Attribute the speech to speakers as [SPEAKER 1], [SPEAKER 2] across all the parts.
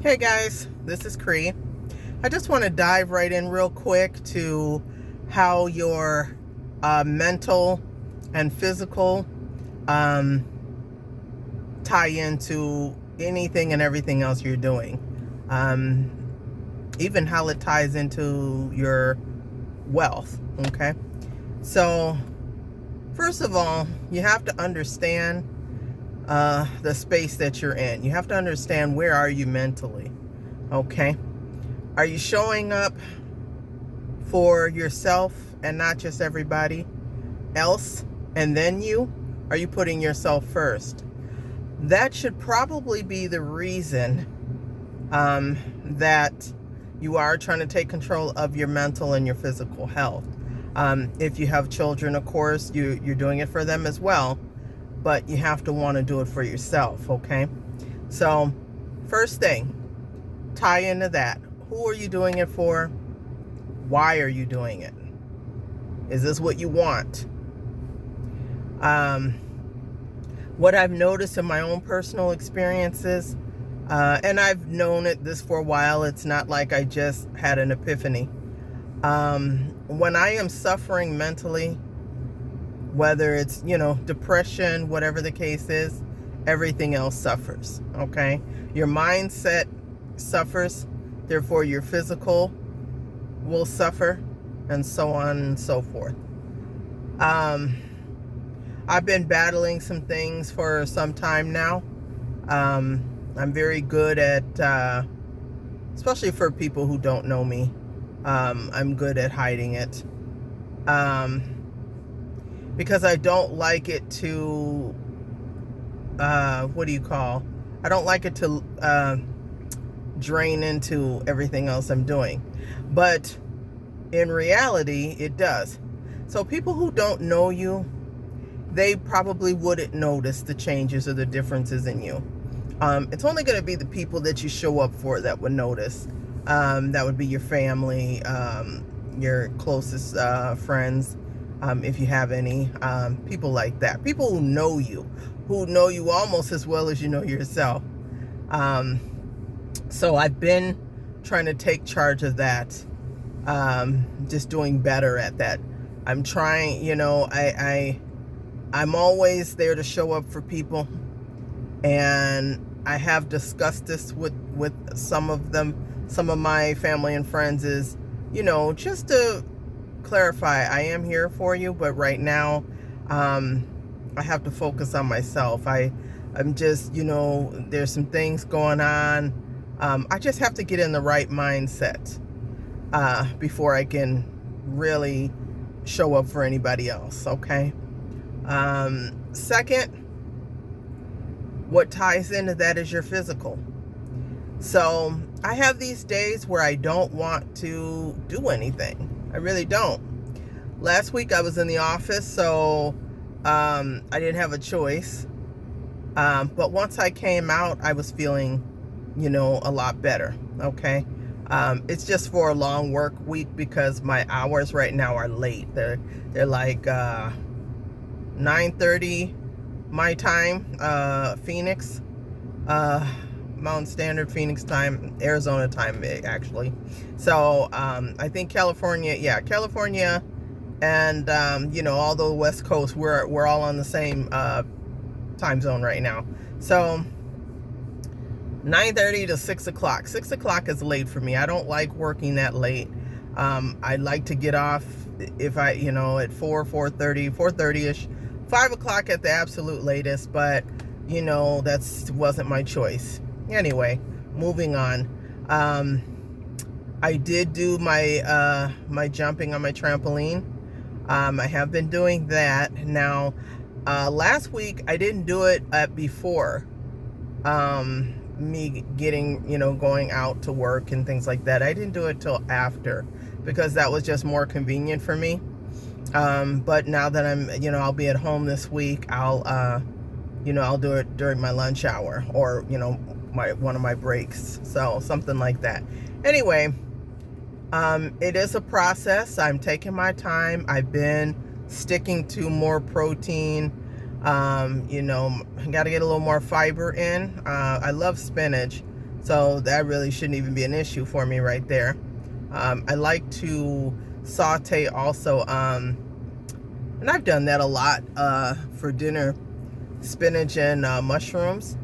[SPEAKER 1] Hey guys, this is Cree. I just want to dive right in real quick to how your mental and physical um, tie into anything and everything else you're doing. Even how it ties into your wealth, okay? So, first of all, you have to understand the space that you're in. You have to understand, where are you mentally, okay? Are you showing up for yourself and not just everybody else and then you? Are you putting yourself first? That should probably be the reason that you are trying to take control of your mental and your physical health. If you have children, of course, you're doing it for them as well, but you have to want to do it for yourself, okay? So, first thing, tie into that. Who are you doing it for? Why are you doing it? Is this what you want? What I've noticed in my own personal experiences, and I've known this for a while, it's not like I just had an epiphany. When I am suffering mentally, whether it's, depression, whatever the case is, everything else suffers, okay? Your mindset suffers, therefore your physical will suffer, and so on and so forth. I've been battling some things for some time now. I'm very good at, especially for people who don't know me, I'm good at hiding it. Because I don't like it to, I don't like it to drain into everything else I'm doing. But in reality, it does. So people who don't know you, they probably wouldn't notice the changes or the differences in you. It's only going to be the people that you show up for that would notice. That would be your family, your closest friends, if you have any, people like that. People who know you almost as well as you know yourself. So I've been trying to take charge of that, just doing better at that. I'm trying, I'm always there to show up for people, and I have discussed this with some of my family and friends, is, just to clarify, I am here for you, but right now, I have to focus on myself. I'm just, there's some things going on. I just have to get in the right mindset, before I can really show up for anybody else, okay? Second, what ties into that is your physical. So I have these days where I don't want to do anything. I really don't. Last week I was in the office, so I didn't have a choice. But once I came out, I was feeling, a lot better, okay? It's just for a long work week, because my hours right now are late. They're like 9:30 my time, Phoenix, Mountain Standard Phoenix time, Arizona time, actually. So I think California and all the West Coast, we're all on the same time zone right now. So 9:30 to 6 o'clock. 6 o'clock is late for me. I don't like working that late. I like to get off, if I, at 4:30-ish, 5 o'clock at the absolute latest, but that wasn't my choice. Anyway, moving on. I did do my my jumping on my trampoline. I have been doing that. Now, last week I didn't do it before me getting, going out to work and things like that. I didn't do it till after, because that was just more convenient for me. But now that I'm, I'll be at home this week, I'll do it during my lunch hour, or, one of my breaks. So something like that. Anyway, it is a process. I'm taking my time. I've been sticking to more protein. Got to get a little more fiber in. I love spinach. So that really shouldn't even be an issue for me right there. I like to saute also, and I've done that a lot for dinner, spinach and mushrooms.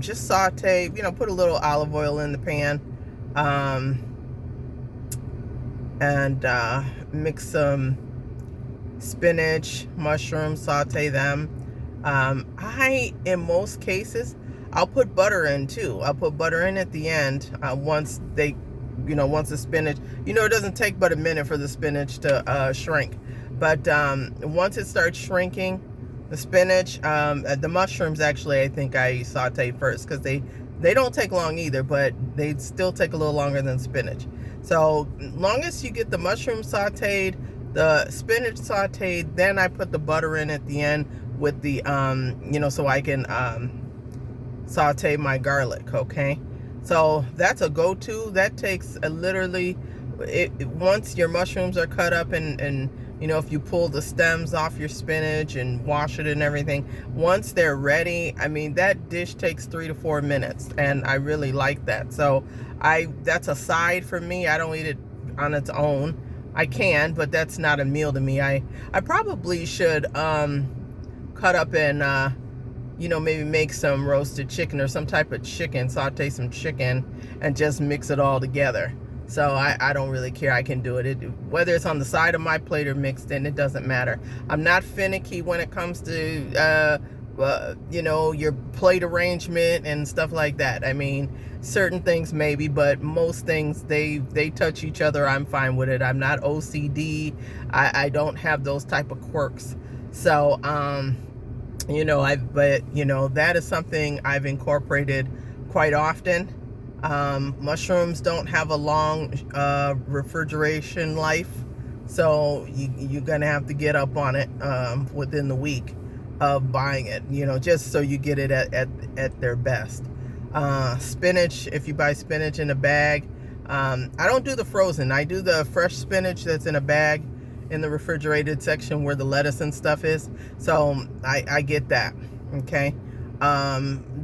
[SPEAKER 1] Just saute, put a little olive oil in the pan, and mix some spinach, mushrooms, saute them. In most cases, I'll put butter in too. I'll put butter in at the end once once the spinach, it doesn't take but a minute for the spinach to shrink. But once it starts shrinking, the spinach, the mushrooms, actually, I think I saute first because they don't take long either, but they still take a little longer than spinach. So long as you get the mushrooms sauteed, the spinach sauteed, then I put the butter in at the end with the, so I can saute my garlic, okay? So that's a go-to. That takes literally, once your mushrooms are cut up and if you pull the stems off your spinach and wash it and everything, once they're ready, I mean, that dish takes 3 to 4 minutes, and I really like that. So that's a side for me. I don't eat it on its own. I can, but that's not a meal to me. I probably should cut up and maybe make some roasted chicken or some type of chicken, saute some chicken and just mix it all together. So I don't really care. I can do it. Whether it's on the side of my plate or mixed in, it doesn't matter. I'm not finicky when it comes to, your plate arrangement and stuff like that. I mean, certain things maybe, but most things, they touch each other. I'm fine with it. I'm not OCD. I don't have those type of quirks. So, that is something I've incorporated quite often. Mushrooms don't have a long refrigeration life, so you're gonna have to get up on it within the week of buying it, just so you get it at their best. Spinach, if you buy spinach in a bag, I don't do the frozen. I do the fresh spinach that's in a bag in the refrigerated section where the lettuce and stuff is. So I get that, okay?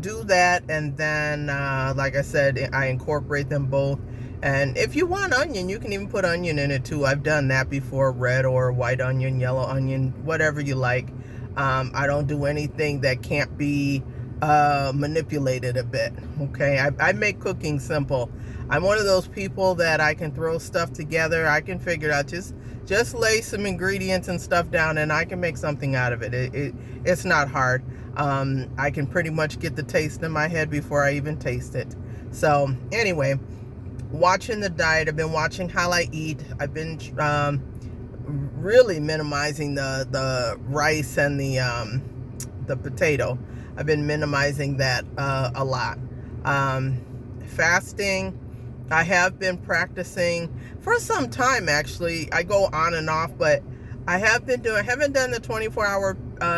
[SPEAKER 1] Do that, and then like I said, I incorporate them both. And if you want onion, you can even put onion in it too. I've done that before, red or white onion, yellow onion, whatever you like. I don't do anything that can't be manipulated a bit, okay? I make cooking simple. I'm one of those people that I can throw stuff together. I can figure it out. Just lay some ingredients and stuff down, and I can make something out of it. It's not hard. I can pretty much get the taste in my head before I even taste it. So anyway, watching the diet, I've been watching how I eat. I've been really minimizing the rice and the potato. I've been minimizing that a lot. Fasting, I have been practicing for some time, actually. I go on and off, but I haven't done the 24-hour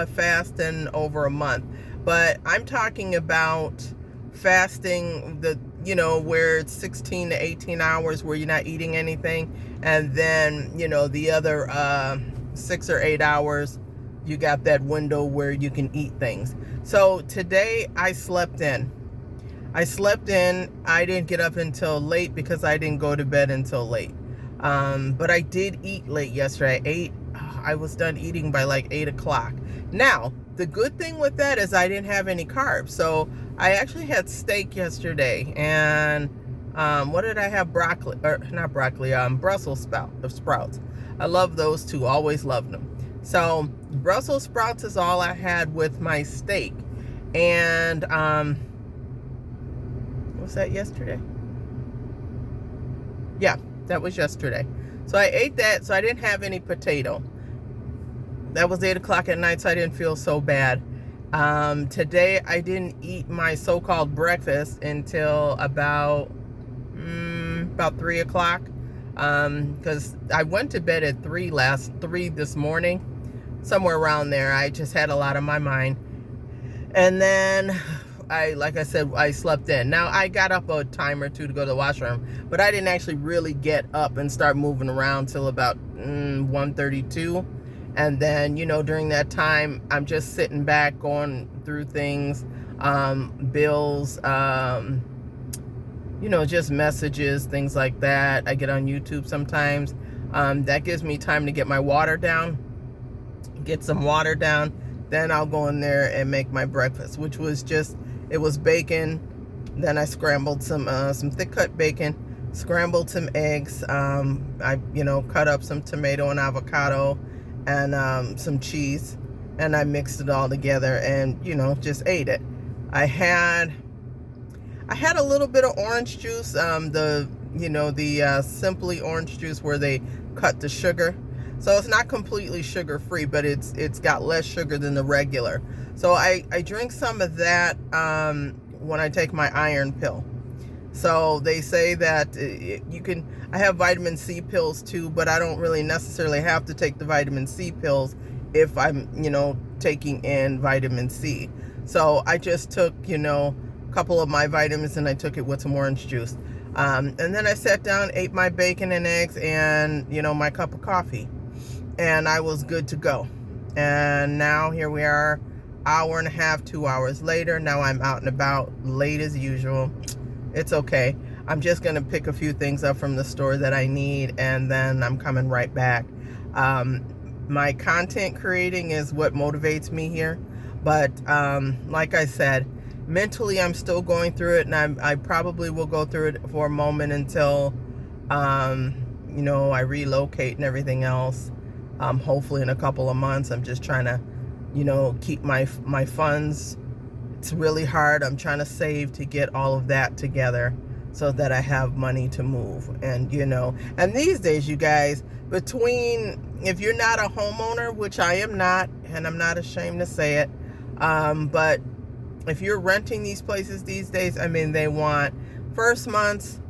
[SPEAKER 1] fast in over a month. But I'm talking about fasting where it's 16 to 18 hours where you're not eating anything, and then the other 6 or 8 hours you got that window where you can eat things. So today I slept in. I didn't get up until late because I didn't go to bed until late. But I did eat late yesterday. I was done eating by like 8 o'clock. Now, the good thing with that is I didn't have any carbs. So I actually had steak yesterday, and what did I have? Brussels sprouts. I love those too. Always loved them. So Brussels sprouts is all I had with my steak. And was that yesterday? Yeah, that was yesterday. So I ate that, so I didn't have any potato. That was 8 o'clock at night, so I didn't feel so bad. Today I didn't eat my so-called breakfast until about 3 o'clock, because I went to bed at 3 this morning, somewhere around there. I just had a lot on my mind, and then like I said, I slept in. Now I got up a time or two to go to the washroom, but I didn't actually really get up and start moving around till about 1:32. And then, during that time, I'm just sitting back, going through things, bills, just messages, things like that. I get on YouTube sometimes. That gives me time to get my water down, get some water down. Then I'll go in there and make my breakfast, which was it was bacon. Then I scrambled some thick cut bacon, scrambled some eggs. I cut up some tomato and avocado and some cheese, and I mixed it all together and just ate it. I had a little bit of orange juice, the Simply orange juice where they cut the sugar. So it's not completely sugar free, but it's got less sugar than the regular. So I drink some of that when I take my iron pill. So they say that I have vitamin C pills too, but I don't really necessarily have to take the vitamin C pills if I'm, taking in vitamin C. So I just took, a couple of my vitamins and I took it with some orange juice. And then I sat down, ate my bacon and eggs and, my cup of coffee. And I was good to go. And now here we are, hour and a half, 2 hours later. Now I'm out and about, late as usual. It's okay. I'm just going to pick a few things up from the store that I need, and then I'm coming right back. My content creating is what motivates me here. But like I said, mentally I'm still going through it, and I probably will go through it for a moment until, I relocate and everything else. Hopefully in a couple of months. I'm just trying to, keep my funds. It's really hard. I'm trying to save to get all of that together so that I have money to move. And, and these days, you guys, if you're not a homeowner, which I am not, and I'm not ashamed to say it, but if you're renting these places these days, they want first month's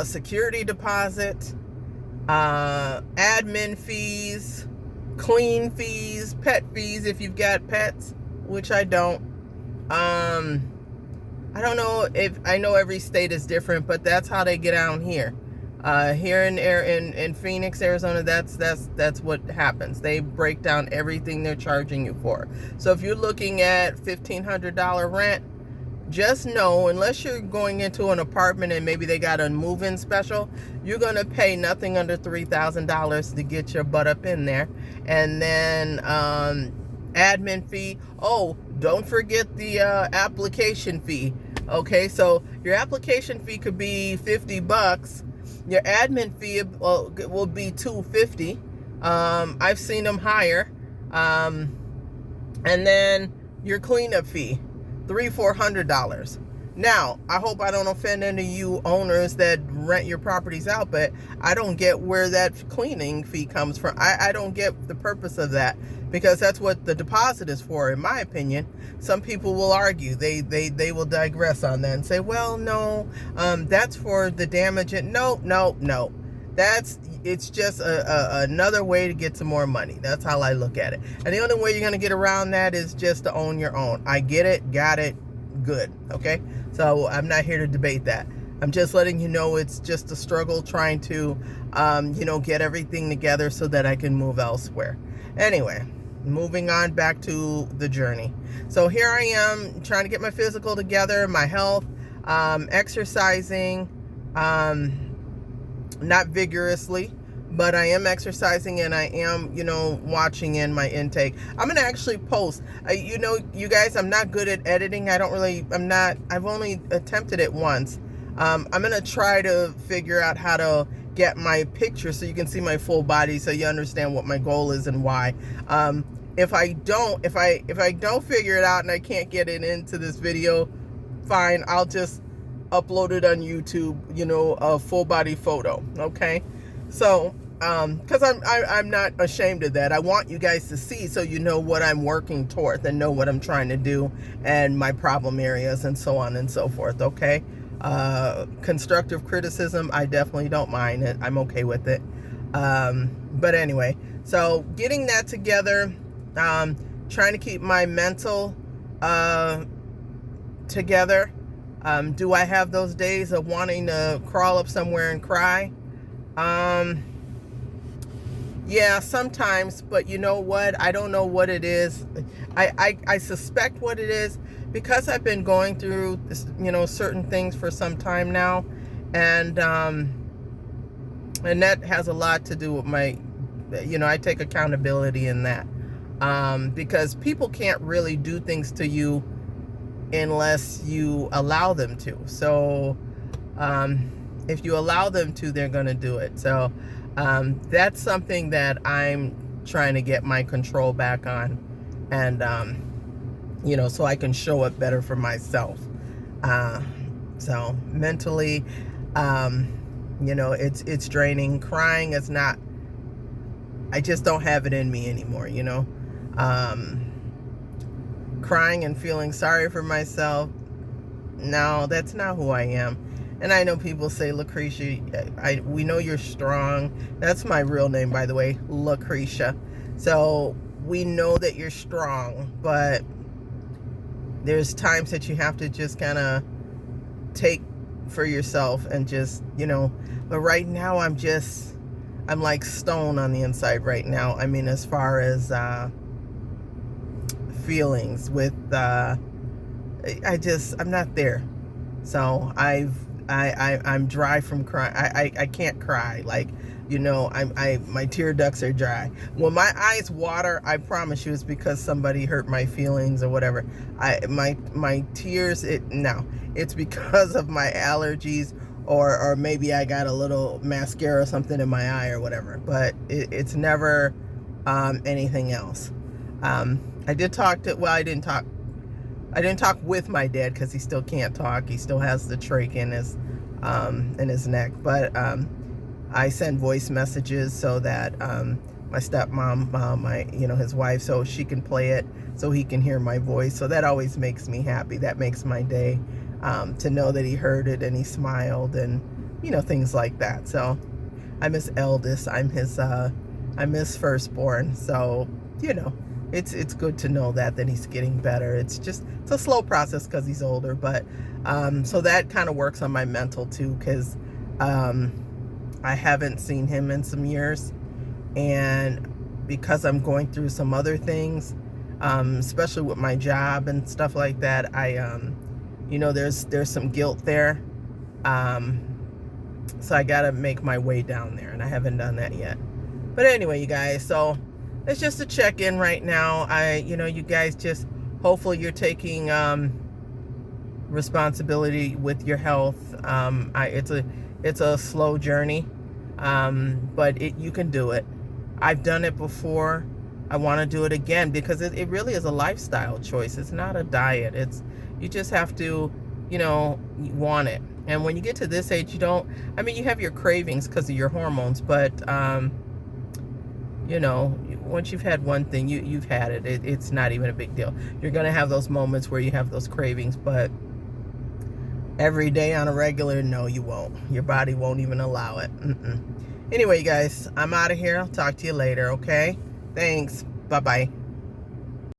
[SPEAKER 1] security deposit, admin fees, clean fees, pet fees if you've got pets, which I don't. I don't know I know every state is different, but that's how they get down here. Here in Phoenix, Arizona, that's what happens. They break down everything they're charging you for. So if you're looking at $1,500 rent, just know, unless you're going into an apartment and maybe they got a move-in special, you're going to pay nothing under $3,000 to get your butt up in there. And then admin fee. Oh, don't forget the application fee. Okay, so your application fee could be $50. Your admin fee will be $250. I've seen them higher. And then your cleanup fee, $300-400. Now, I hope I don't offend any of you owners that rent your properties out, but I don't get where that cleaning fee comes from. I don't get the purpose of that, because that's what the deposit is for, in my opinion. Some people will argue. They will digress on that and say, well, no, that's for the damage. No. It's just another way to get some more money. That's how I look at it. And the only way you're going to get around that is just to own your own. I get it, got it, good, okay? So I'm not here to debate that. I'm just letting you know it's just a struggle trying to, get everything together so that I can move elsewhere. Anyway, moving on back to the journey. So here I am trying to get my physical together, my health, exercising, not vigorously, but I am exercising, and I am, watching in my intake. I'm going to actually post, you guys, I'm not good at editing. I've only attempted it once. I'm going to try to figure out how to get my picture so you can see my full body, so you understand what my goal is and why. If I don't figure it out and I can't get it into this video, fine, I'll just upload it on YouTube, a full body photo. Okay. So, cause I'm not ashamed of that. I want you guys to see, so you know what I'm working towards and know what I'm trying to do and my problem areas and so on and so forth. Okay. Constructive criticism, I definitely don't mind it. I'm okay with it. But anyway, so getting that together, trying to keep my mental, together. Do I have those days of wanting to crawl up somewhere and cry? Yeah, sometimes, but you know what? I don't know what it is. I suspect what it is because I've been going through this, certain things for some time now, and that has a lot to do with my, I take accountability in that, because people can't really do things to you unless you allow them to. So if you allow them to, they're going to do it. So that's something that I'm trying to get my control back on, and so I can show up better for myself. So mentally, it's draining. Crying is not, I just don't have it in me anymore, crying and feeling sorry for myself, no, that's not who I am. And I know people say, Lucretia, we know you're strong. That's my real name, by the way, Lucretia. So we know that you're strong, but there's times that you have to just kind of take for yourself and just, but right now I'm like stone on the inside right now. I mean, as far as feelings with, I'm not there. So I'm dry from crying. I can't cry. Like, my tear ducts are dry. When my eyes water, I promise you it's because somebody hurt my feelings or whatever. My tears, it's because of my allergies, or maybe I got a little mascara or something in my eye or whatever. But it's never anything else. I did talk to, well, I didn't talk with my dad because he still can't talk. He still has the trach in his neck. But I send voice messages so that my stepmom, his wife, so she can play it so he can hear my voice. So that always makes me happy. That makes my day, to know that he heard it and he smiled and, things like that. So I'm his eldest. I'm his firstborn. So, it's good to know that he's getting better. It's a slow process because he's older, but so that kind of works on my mental too, because I haven't seen him in some years, and because I'm going through some other things, especially with my job and stuff like that, there's some guilt there, so I gotta make my way down there, and I haven't done that yet. But anyway, you guys, so it's just a check-in right now. You guys just, hopefully you're taking responsibility with your health. It's a slow journey, but you can do it. I've done it before. I want to do it again because it really is a lifestyle choice. It's not a diet. You just have to, want it. And when you get to this age, you have your cravings because of your hormones, but once you've had one thing, you've had it. It's not even a big deal. You're going to have those moments where you have those cravings, but every day on a regular, no, you won't. Your body won't even allow it. Anyway, you guys, I'm out of here. I'll talk to you later, okay? Thanks. Bye-bye.